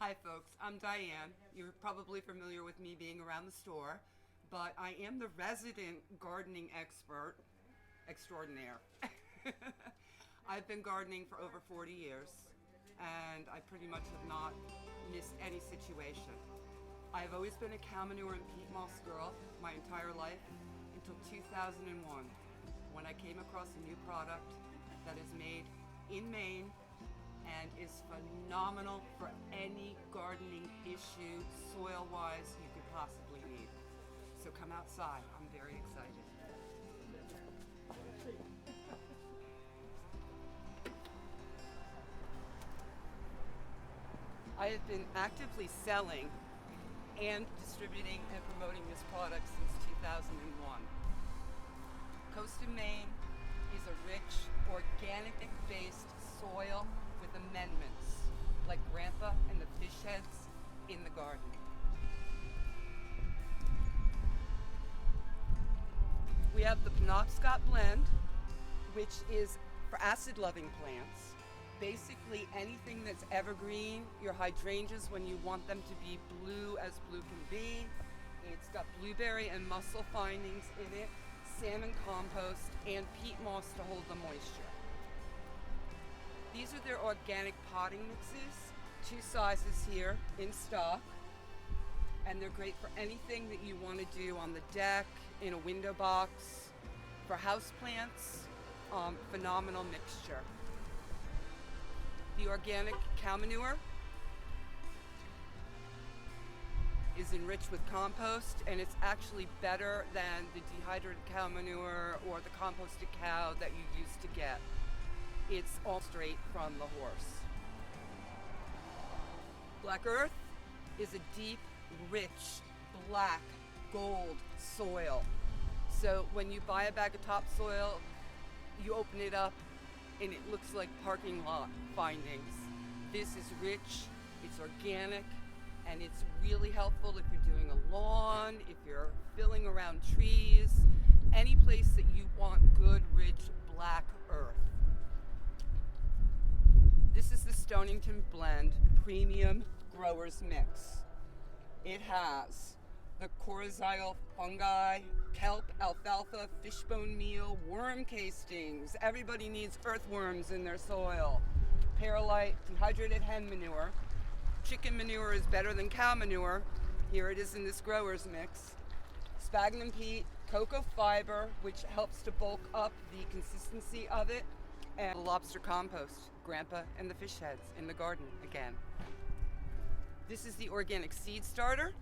Hi folks, I'm Diane. You're probably familiar with me being around the store, but I am the resident gardening expert extraordinaire. I've been gardening for over 40 years, and I pretty much have not missed any situation. I've always been a cow manure and peat moss girl my entire life until 2001, when I came across a new product that is made in Maine and is phenomenal for any gardening issue, soil-wise, you could possibly need. So come outside, I'm very excited. I have been actively selling and distributing and promoting this product since 2001. Coast of Maine is a rich, organic-based soil with amendments, like Grandpa and the fish heads in the garden. We have the Penobscot Blend, which is for acid-loving plants. Basically anything that's evergreen, your hydrangeas when you want them to be blue as blue can be. It's got blueberry and mussel findings in it, salmon compost, and peat moss to hold the moisture. These are their organic potting mixes, 2 sizes here in stock, and they're great for anything that you want to do on the deck, in a window box, for house plants. Phenomenal mixture. The organic cow manure is enriched with compost, and it's actually better than the dehydrated cow manure or the composted cow that you used to get. It's all straight from the horse. Black Earth is a deep, rich, black, gold soil. So when you buy a bag of topsoil, you open it up and it looks like parking lot findings. This is rich, it's organic, and it's really helpful if you're doing a lawn, if you're filling around trees, any place that you want good, rich, black earth. This is the Stonington Blend Premium Growers Mix. It has the coryzile fungi, kelp, alfalfa, fishbone meal, worm castings. Everybody needs earthworms in their soil. Perlite, dehydrated hen manure. Chicken manure is better than cow manure. Here it is in this growers mix. Sphagnum peat, cocoa fiber, which helps to bulk up the consistency of it, and lobster compost, Grandpa and the fish heads in the garden again. This is the organic seed starter.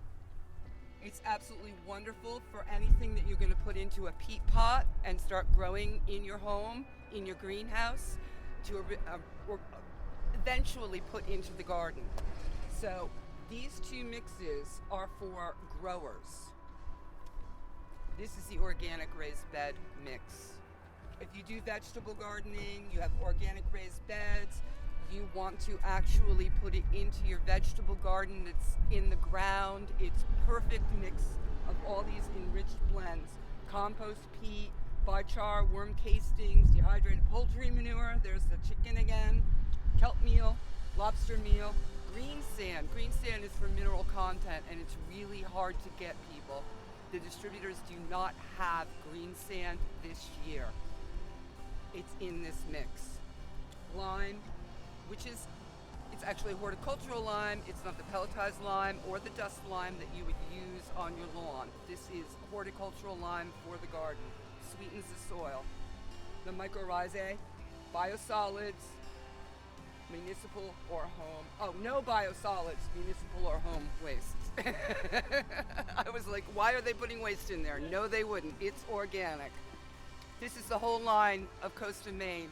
It's absolutely wonderful for anything that you're going to put into a peat pot and start growing in your home, in your greenhouse, to eventually put into the garden. So these 2 mixes are for growers. This is the organic raised bed mix. If you do vegetable gardening, you have organic raised beds, you want to actually put it into your vegetable garden that's in the ground, it's perfect mix of all these enriched blends. Compost, peat, biochar, worm castings, dehydrated poultry manure, there's the chicken again, kelp meal, lobster meal, green sand. Green sand is for mineral content, and it's really hard to get, people. The distributors do not have green sand this year. It's in this mix. Lime, which is, it's actually horticultural lime. It's not the pelletized lime or the dust lime that you would use on your lawn. This is horticultural lime for the garden. Sweetens the soil. The mycorrhizae, biosolids, municipal or home. Oh, no biosolids, municipal or home waste. I was like, why are they putting waste in there? No, they wouldn't. It's organic. This is the whole line of Coast of Maine,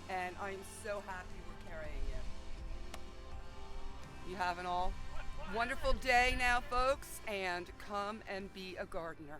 and I'm so happy we're carrying it. You have an all wonderful day now, folks, and come and be a gardener.